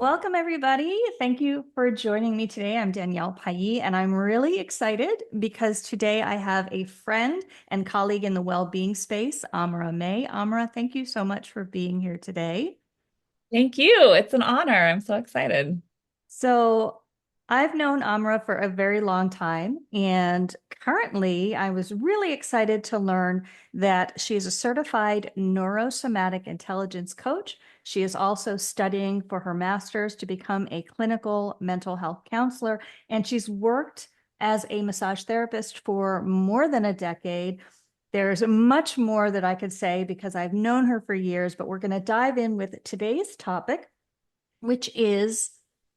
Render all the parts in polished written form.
Welcome, everybody. Thank you for joining me today. I'm Danielle Pailly, and I'm really excited because today I have a friend and colleague in the well-being space, Amara May. Amara, thank you so much for being here today. Thank you. It's an honor. I'm so excited. So I've known Amra for a very long time, and currently I was really excited to learn that she is a certified neurosomatic intelligence coach. She is also studying for her master's to become a clinical mental health counselor, and she's worked as a massage therapist for more than a decade. There's much more that I could say because I've known her for years, but we're going to dive in with today's topic, which is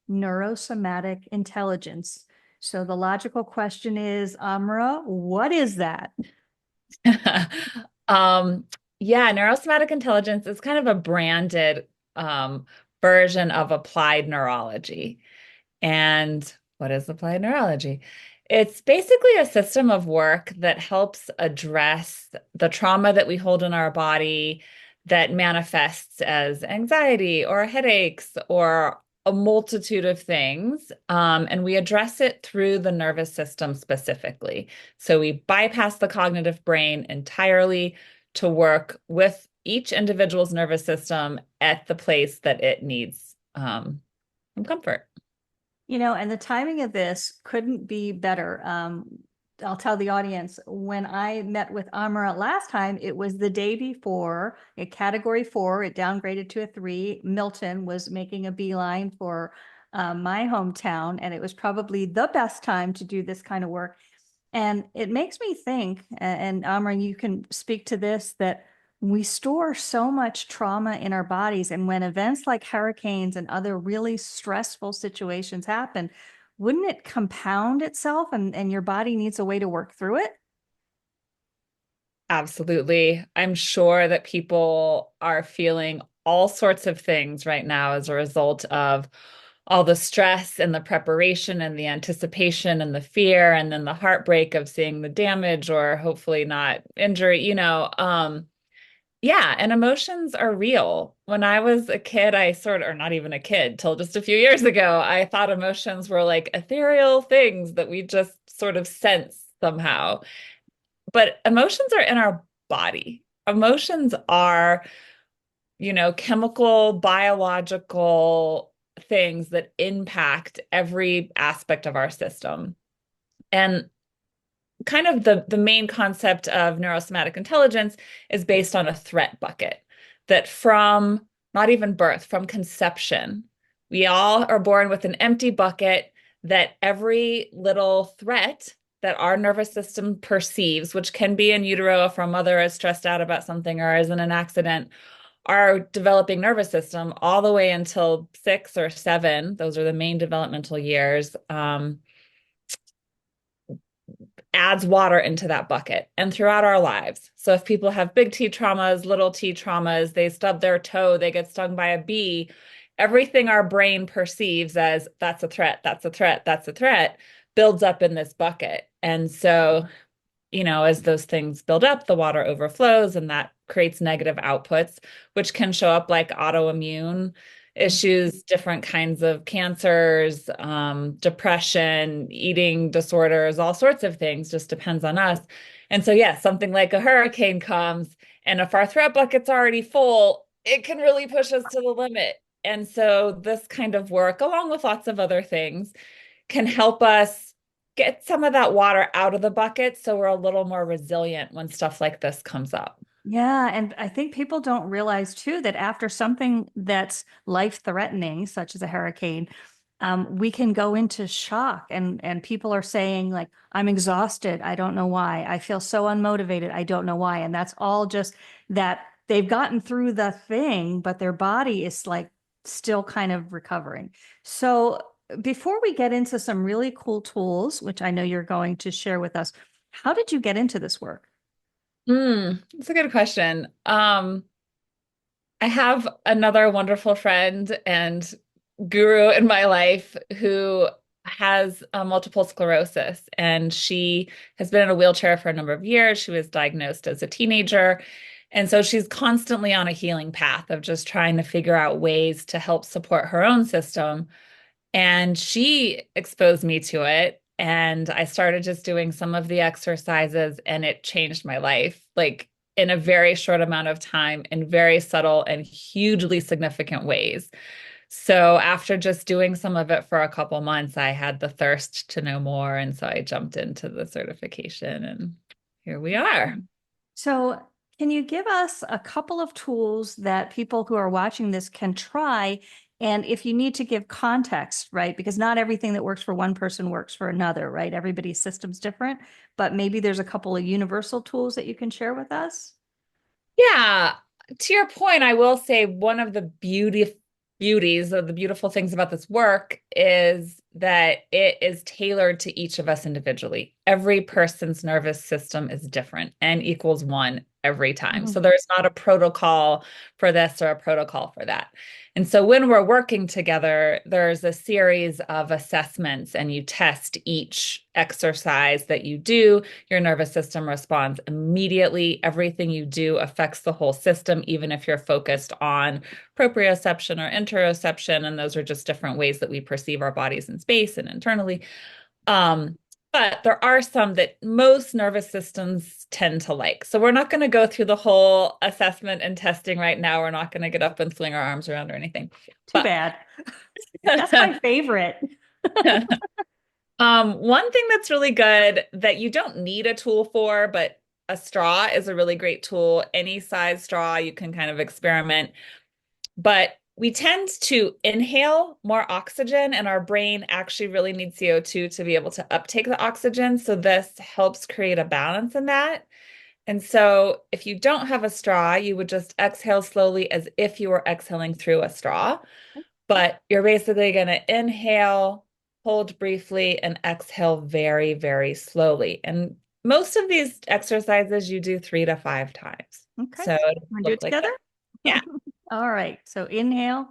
neurosomatic intelligence. So the logical question is, Amra, what is that? Um, yeah, neurosomatic intelligence is kind of a branded um, version of applied neurology. And what is applied neurology? It's basically a system of work that helps address the trauma that we hold in our body that manifests as anxiety or headaches or a multitude of things. And we address it through the nervous system specifically. So we bypass the cognitive brain entirely to work with each individual's nervous system at the place that it needs some comfort. And the timing of this couldn't be better. I'll tell the audience, when I met with Amara last time, it was the day before a category 4, it downgraded to a 3. Milton was making a beeline for my hometown, and it was probably the best time to do this kind of work. And it makes me think, and Amra, you can speak to this, that we store so much trauma in our bodies. And when events like hurricanes and other really stressful situations happen, wouldn't it compound itself and your body needs a way to work through it? Absolutely. I'm sure that people are feeling all sorts of things right now as a result of all the stress and the preparation and the anticipation and the fear and then the heartbreak of seeing the damage or hopefully not injury. Yeah, and emotions are real. When I was a kid, or not even a kid, till just a few years ago, I thought emotions were like ethereal things that we just sort of sense somehow. But emotions are in our body. Emotions are, chemical, biological things that impact every aspect of our system. And kind of the main concept of neurosomatic intelligence is based on a threat bucket that from not even birth, from conception, we all are born with an empty bucket that every little threat that our nervous system perceives, which can be in utero if our mother is stressed out about something or is in an accident, our developing nervous system all the way until 6 or 7, those are the main developmental years, adds water into that bucket and throughout our lives. So if people have big T traumas, little T traumas, they stub their toe, they get stung by a bee, everything our brain perceives as that's a threat, that's a threat, that's a threat, builds up in this bucket. And so, as those things build up, the water overflows and that creates negative outputs, which can show up like autoimmune issues, different kinds of cancers, depression, eating disorders, all sorts of things, just depends on us. And so, yeah, something like a hurricane comes, and if our threat bucket's already full, it can really push us to the limit. And so, this kind of work, along with lots of other things, can help us get some of that water out of the bucket so we're a little more resilient when stuff like this comes up. Yeah, and I think people don't realize too that after something that's life-threatening, such as a hurricane, we can go into shock, and people are saying like, "I'm exhausted. I don't know why. I feel so unmotivated. I don't know why." And that's all just that they've gotten through the thing, but their body is like still kind of recovering. So before we get into some really cool tools, which I know you're going to share with us, how did you get into this work? That's a good question. I have another wonderful friend and guru in my life who has multiple sclerosis, and she has been in a wheelchair for a number of years. She was diagnosed as a teenager, And so she's constantly on a healing path of just trying to figure out ways to help support her own system. And she exposed me to it. And I started just doing some of the exercises, and it changed my life, like in a very short amount of time, in very subtle and hugely significant ways. So after just doing some of it for a couple months, I had the thirst to know more. And so I jumped into the certification, and here we are. So, can you give us a couple of tools that people who are watching this can try? And if you need to give context, right? Because not everything that works for one person works for another, right? Everybody's system's different, but maybe there's a couple of universal tools that you can share with us. Yeah, to your point, I will say one of the beauties of the beautiful things about this work is that it is tailored to each of us individually. Every person's nervous system is different and equals one every time. So Mhm. there's not a protocol for this or a protocol for that. And so when we're working together, there's a series of assessments, and you test each exercise that you do. Your nervous system responds immediately. Everything you do affects the whole system, even if you're focused on proprioception or interoception. And those are just different ways that we perceive our bodies in space and internally. Um, but there are some that most nervous systems tend to like. So we're not going to go through the whole assessment and testing right now. We're not going to get up and swing our arms around or anything. Too But bad. That's my favorite. one thing that's really good that you don't need a tool for, but a straw is a really great tool. Any size straw, you can kind of experiment. But we tend to inhale more oxygen, and our brain actually really needs CO2 to be able to uptake the oxygen. So this helps create a balance in that. And so if you don't have a straw, you would just exhale slowly as if you were exhaling through a straw. But you're basically going to inhale, hold briefly, and exhale very, very slowly. And most of these exercises you do 3 to 5 times. Okay. So it Want to do it look like together? that. Yeah. All right. So inhale.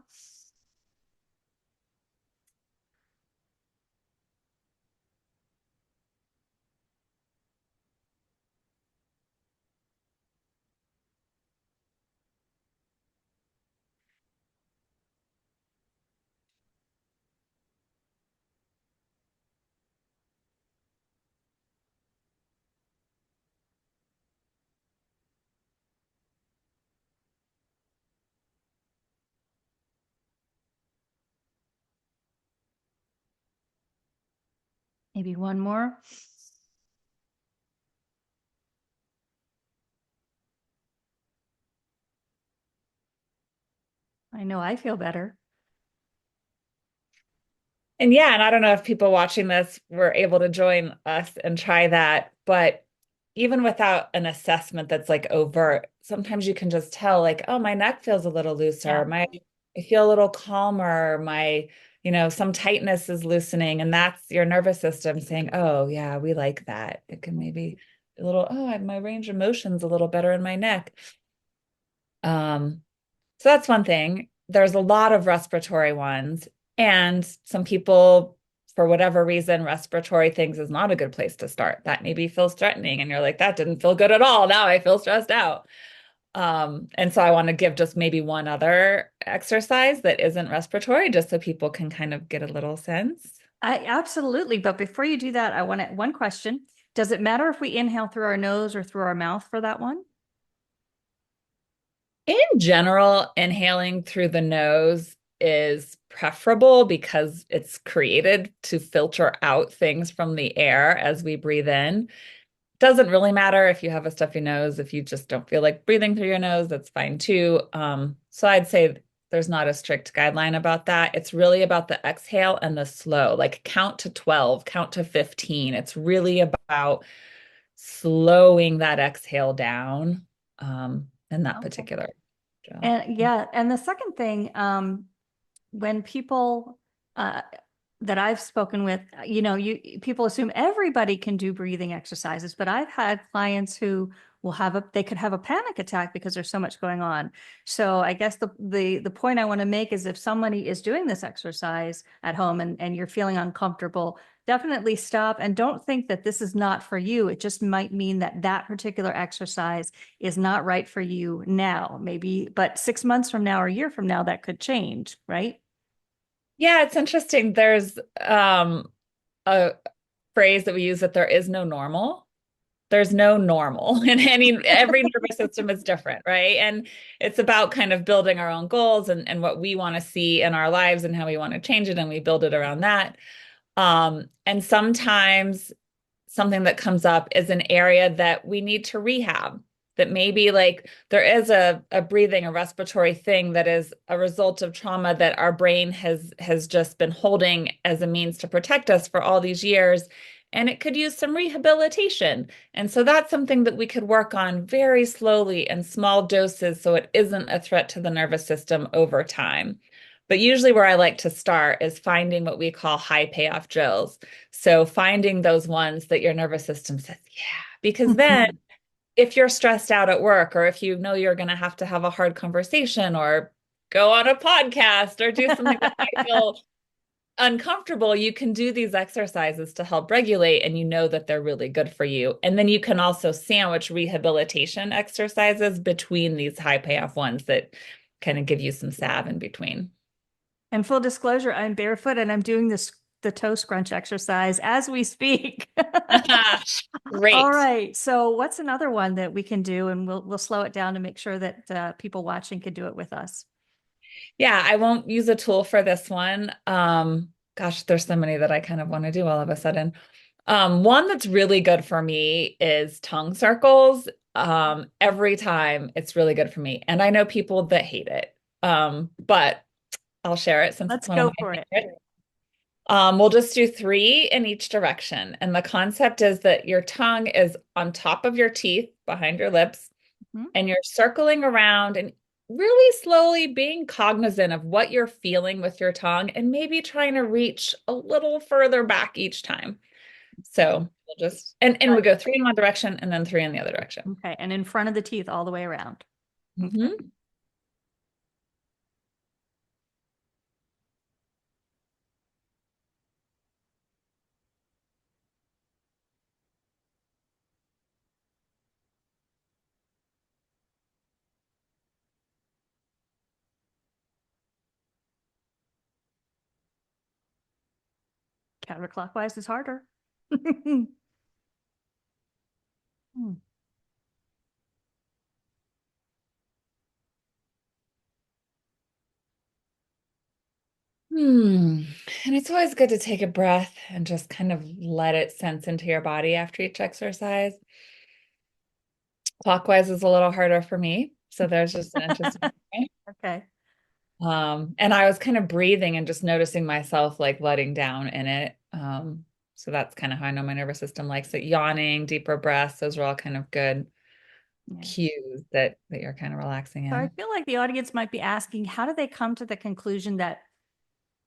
Maybe one more. I know I feel better. And yeah, and I don't know if people watching this were able to join us and try that, but even without an assessment that's like overt, sometimes you can just tell, like, oh, my neck feels a little looser, Yeah. I feel a little calmer, some tightness is loosening, and that's your nervous system saying, oh, yeah, we like that. It can maybe a little, oh, my range of motion's a little better in my neck. Um, so that's one thing. There's a lot of respiratory ones, and some people, for whatever reason, respiratory things is not a good place to start. That maybe feels threatening, and you're like, that didn't feel good at all. Now I feel stressed out. And so I want to give just maybe one other exercise that isn't respiratory, just so people can kind of get a little sense. I absolutely. But before you do that, I want one question. Does it matter if we inhale through our nose or through our mouth for that one? In general, inhaling through the nose is preferable because it's created to filter out things from the air as we breathe in. Doesn't really matter if you have a stuffy nose. If you just don't feel like breathing through your nose, that's fine too. So I'd say there's not a strict guideline about that. It's really about the exhale and the slow, like count to 12, count to 15. It's really about slowing that exhale down in that Okay. particular job. And yeah, and the second thing, when people that I've spoken with, people assume everybody can do breathing exercises, but I've had clients who will they could have a panic attack because there's so much going on. So I guess the point I want to make is if somebody is doing this exercise at home and you're feeling uncomfortable, definitely stop and don't think that this is not for you. It just might mean that that particular exercise is not right for you now, maybe, but 6 months from now or a year from now, that could change, right? Yeah, it's interesting. There's a phrase that we use that there is no normal. There's no normal in every nervous system is different, right? And it's about kind of building our own goals and what we want to see in our lives and how we want to change it, and we build it around that. And sometimes something that comes up is an area that we need to rehab. That maybe like there is a breathing, a respiratory thing that is a result of trauma that our brain has just been holding as a means to protect us for all these years. And it could use some rehabilitation. And so that's something that we could work on very slowly in small doses so it isn't a threat to the nervous system over time. But usually where I like to start is finding what we call high payoff drills. So finding those ones that your nervous system says, yeah, because then if you're stressed out at work, or if you know you're going to have a hard conversation or go on a podcast or do something that might feel uncomfortable, you can do these exercises to help regulate, and you know that they're really good for you. And then you can also sandwich rehabilitation exercises between these high payoff ones that kind of give you some salve in between. And full disclosure, I'm barefoot and I'm doing the toe scrunch exercise as we speak. All Great. right. So what's another one that we can do? And we'll slow it down to make sure that people watching can do it with us. Yeah, I won't use a tool for this one. Gosh, there's so many that I kind of want to do all of a sudden. One that's really good for me is tongue circles. Every time it's really good for me. And I know people that hate it. But I'll share it since it's Let's one of go my for it. favorites. We'll just do three in each direction. And the concept is that your tongue is on top of your teeth behind your lips, Mhm. and you're circling around and really slowly being cognizant of what you're feeling with your tongue and maybe trying to reach a little further back each time. So we'll just, and we go three in one direction and then three in the other direction. Okay. And in front of the teeth all the way around. Okay. Mhm. Counterclockwise is harder. Hmm. And it's always good to take a breath and just kind of let it sense into your body after each exercise. Clockwise is a little harder for me. So there's just an interesting point. Okay. And I was kind of breathing and just noticing myself like letting down in it. So that's kind of how I know my nervous system likes it. Yawning, deeper breaths, those are all kind of good Yeah. cues that you're kind of relaxing So I in. feel like the audience might be asking, how do they come to the conclusion that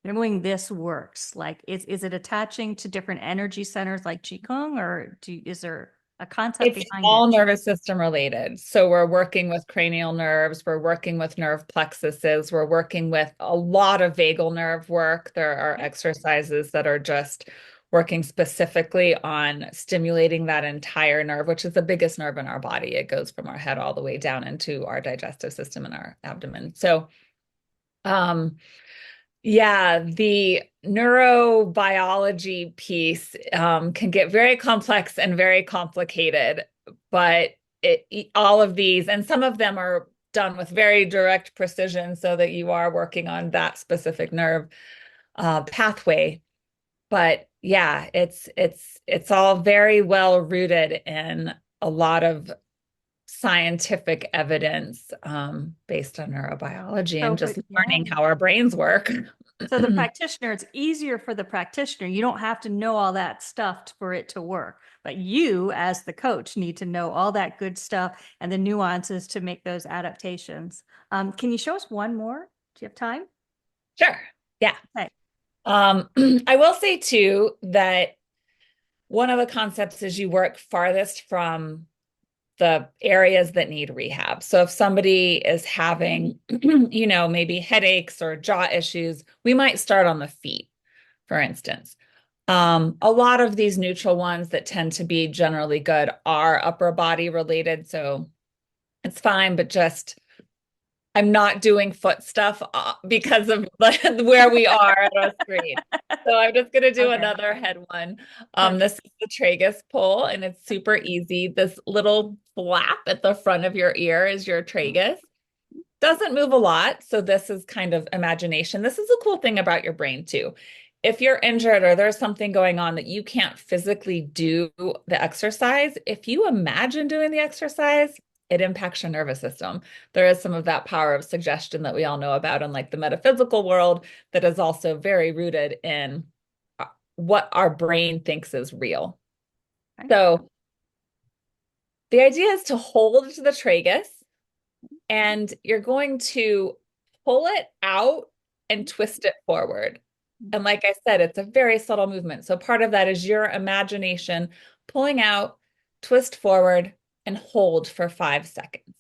doing this works? Like, is it attaching to different energy centers like Qigong, or is there a concept It's behind it? all nervous system related. So we're working with cranial nerves, we're working with nerve plexuses, we're working with a lot of vagal nerve work. There are Okay. exercises that are just working specifically on stimulating that entire nerve, which is the biggest nerve in our body. It goes from our head all the way down into our digestive system and our abdomen. So, um, yeah, the neurobiology piece can get very complex and very complicated, but all of these, and some of them are done with very direct precision so that you are working on that specific nerve pathway. But yeah, it's all very well rooted in a lot of scientific evidence based on neurobiology So, and but just yeah. learning how our brains work. So the practitioner, it's easier for the practitioner. You don't have to know all that stuff for it to work. But you, as the coach, need to know all that good stuff and the nuances to make those adaptations. Can you show us one more? Do you have time? Sure. Yeah. Okay. Um, I will say too that one of the concepts is you work farthest from the areas that need rehab. So if somebody is having, maybe headaches or jaw issues, we might start on the feet, for instance. A lot of these neutral ones that tend to be generally good are upper body related, so it's fine, but just I'm not doing foot stuff because of where we are at our screen. So I'm just going to do Okay. another head one. Okay. This is the tragus pole, and it's super easy. This little flap at the front of your ear is your tragus. Doesn't move a lot, so this is kind of imagination. This is a cool thing about your brain too. If you're injured or there's something going on that you can't physically do the exercise, if you imagine doing the exercise, it impacts your nervous system. There is some of that power of suggestion that we all know about in like the metaphysical world that is also very rooted in what our brain thinks is real. Okay. So the idea is to hold the tragus and you're going to pull it out and twist it forward. And like I said, it's a very subtle movement. So part of that is your imagination pulling out, twist forward, and hold for 5 seconds.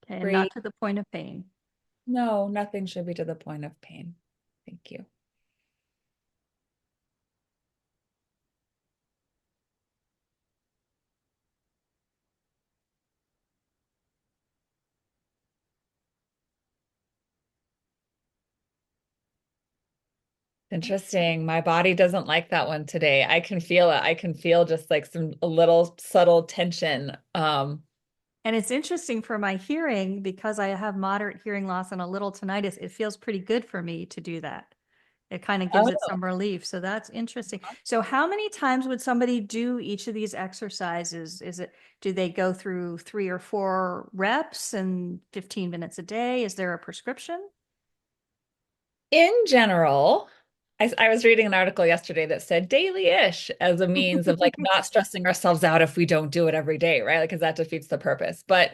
Okay. And Breathe. not to the point of pain. No, nothing should be to the point of pain. Thank you. Interesting. My body doesn't like that one today. I can feel it. I can feel just like a little subtle tension. And it's interesting for my hearing because I have moderate hearing loss and a little tinnitus. It feels pretty good for me to do that. It kind of gives it Oh. some relief. So that's interesting. So how many times would somebody do each of these exercises? Do they go through 3 or 4 reps and 15 minutes a day? Is there a prescription? In general, I was reading an article yesterday that said daily-ish as a means of like not stressing ourselves out if we don't do it every day, right? Because that defeats the purpose. But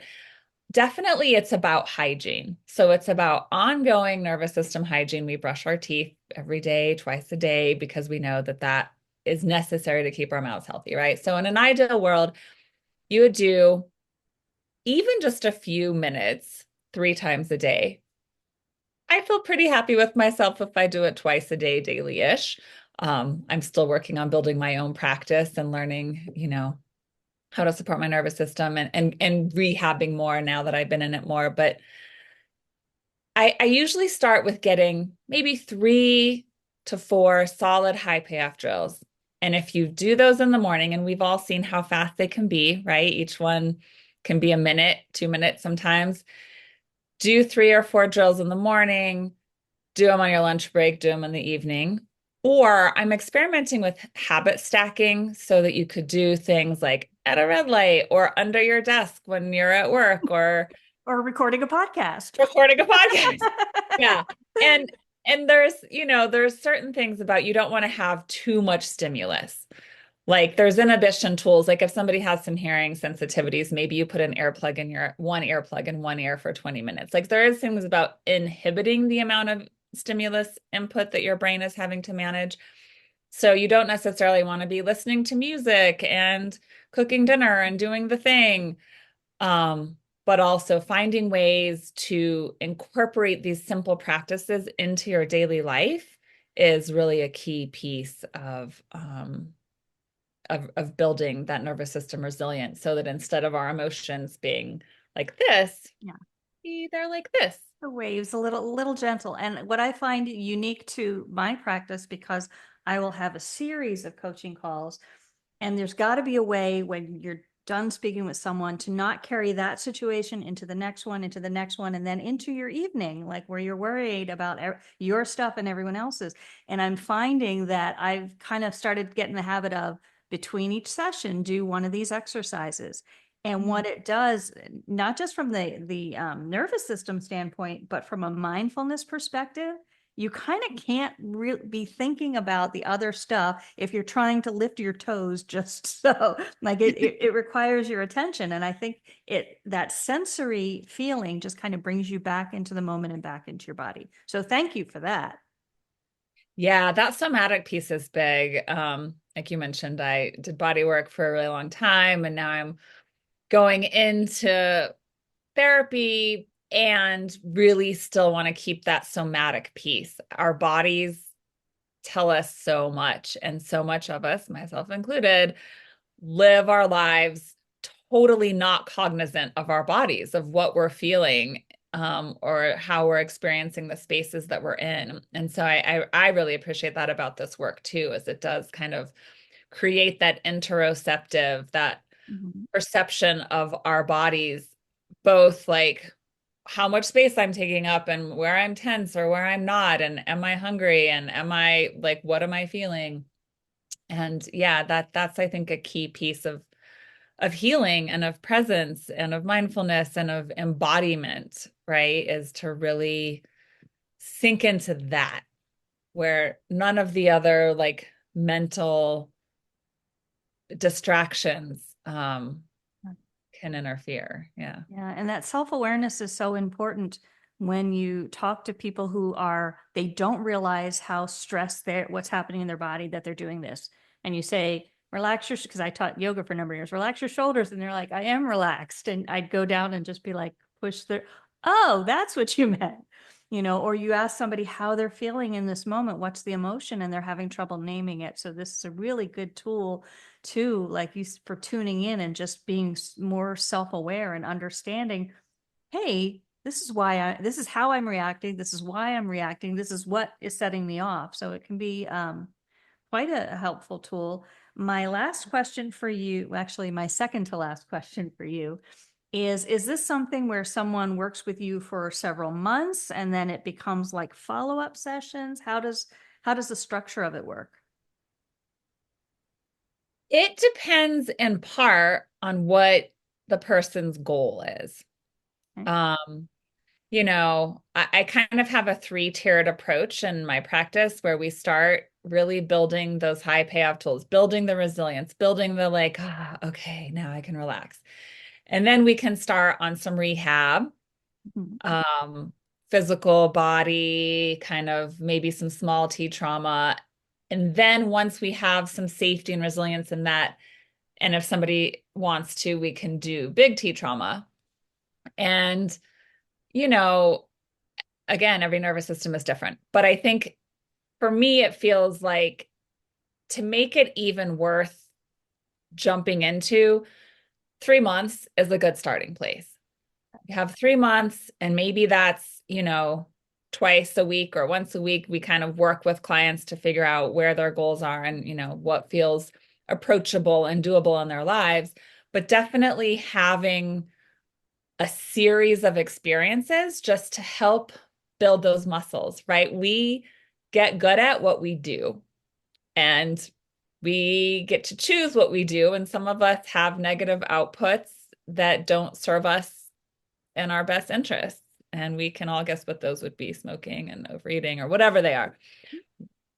definitely it's about hygiene. So it's about ongoing nervous system hygiene. We brush our teeth every day, twice a day, because we know that that is necessary to keep our mouths healthy, right? So in an ideal world, you would do even just a few minutes 3 times a day. I feel pretty happy with myself if I do it twice a day, daily-ish. I'm still working on building my own practice and learning, how to support my nervous system and rehabbing more now that I've been in it more. But I usually start with getting maybe 3 to 4 solid high payoff drills. And if you do those in the morning, and we've all seen how fast they can be, right? Each one can be a minute, 2 minutes sometimes. Do 3 or 4 drills in the morning, do them on your lunch break, do them in the evening. Or I'm experimenting with habit stacking so that you could do things like at a red light or under your desk when you're at work or Or recording a podcast? recording a podcast. Yeah. And there's certain things about you don't want to have too much stimulus. Like there's inhibition tools. Like if somebody has some hearing sensitivities, maybe you put an earplug in your one earplug in one ear for 20 minutes. Like there is things about inhibiting the amount of stimulus input that your brain is having to manage. So you don't necessarily want to be listening to music and cooking dinner and doing the thing. But also finding ways to incorporate these simple practices into your daily life is really a key piece of building that nervous system resilience so that instead of our emotions being like this, Yeah. they're like this. The waves a little gentle. And what I find unique to my practice, because I will have a series of coaching calls, and there's got to be a way when you're done speaking with someone to not carry that situation into the next one, into the next one, and then into your evening, like where you're worried about your stuff and everyone else's. And I'm finding that I've kind of started getting the habit of between each session, do one of these exercises. And what it does, not just from the nervous system standpoint, but from a mindfulness perspective, you kind of can't really be thinking about the other stuff if you're trying to lift your toes just so. Like it requires your attention. And I think that sensory feeling just kind of brings you back into the moment and back into your body. So thank you for that. Yeah, that somatic piece is big. Like you mentioned, I did body work for a really long time, and now I'm going into therapy and really still want to keep that somatic piece. Our bodies tell us so much. And so much of us, myself included, live our lives totally not cognizant of our bodies, of what we're feeling, or how we're experiencing the spaces that we're in. And so I really appreciate that about this work too, as it does kind of create that interoceptive, that Mhm. perception of our bodies, both like how much space I'm taking up and where I'm tense or where I'm not, and am I hungry and am I like, what am I feeling? And yeah, that's I think a key piece of healing and of presence and of mindfulness and of embodiment, right? Is to really sink into that where none of the other like mental distractions can interfere. Yeah. Yeah, and that self-awareness is so important when you talk to people who are, they don't realize how stressed they're, what's happening in their body that they're doing this. And you say, relax your, because I taught yoga for a number of years, relax your shoulders. And they're like, I am relaxed. And I'd go down and just be like, push their, oh, that's what you meant. Or you ask somebody how they're feeling in this moment, what's the emotion, and they're having trouble naming it. So this is a really good tool too, like you for tuning in and just being more self-aware and understanding, hey, this is how I'm reacting, this is why I'm reacting, this is what is setting me off. So it can be quite a helpful tool. My last question for you, actually my second to last question for you, is this something where someone works with you for several months and then it becomes like follow-up sessions? How does the structure of it work? It depends in part on what the person's goal is. Okay. Um, I kind of have a three-tiered approach in my practice where we start really building those high payoff tools, building the resilience, building the like, okay, now I can relax. And then we can start on some rehab, Mhm. um, physical body, kind of maybe some small T trauma. And then once we have some safety and resilience in that, and if somebody wants to, we can do big T trauma. And, you know, again, every nervous system is different. But I think for me, it feels like to make it even worth jumping into, 3 months is a good starting place. You have 3 months, and maybe that's, twice a week or once a week. We kind of work with clients to figure out where their goals are and, what feels approachable and doable in their lives. But definitely having a series of experiences just to help build those muscles, right? We get good at what we do, and we get to choose what we do. And some of us have negative outputs that don't serve us in our best interests. And we can all guess what those would be: smoking and overeating or whatever they are,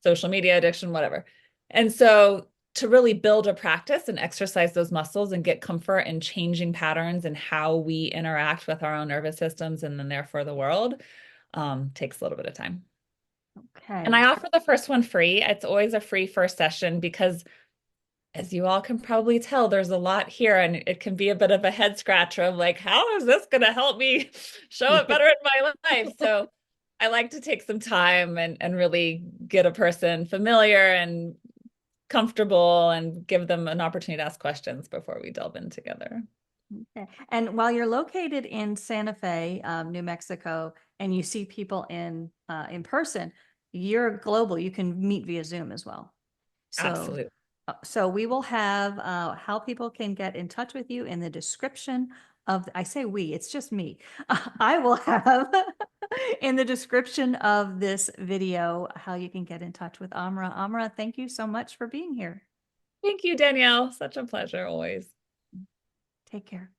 social media addiction, whatever. And so to really build a practice and exercise those muscles and get comfort in changing patterns and how we interact with our own nervous systems and then therefore the world, takes a little bit of time. And Okay. I offer the first one free. It's always a free first session because, as you all can probably tell, there's a lot here and it can be a bit of a head scratcher of like, how is this going to help me show it better in my life? So I like to take some time and really get a person familiar and comfortable and give them an opportunity to ask questions before we delve in together. Okay. And while you're located in Santa Fe, New Mexico, and you see people in person, you're global. You can meet via Zoom as well. So, Absolutely. so we will have how people can get in touch with you in the description of. I say we, it's just me. I will have in the description of this video how you can get in touch with Amara. Amara, thank you so much for being here. Thank you, Danielle. Such a pleasure always. Take care.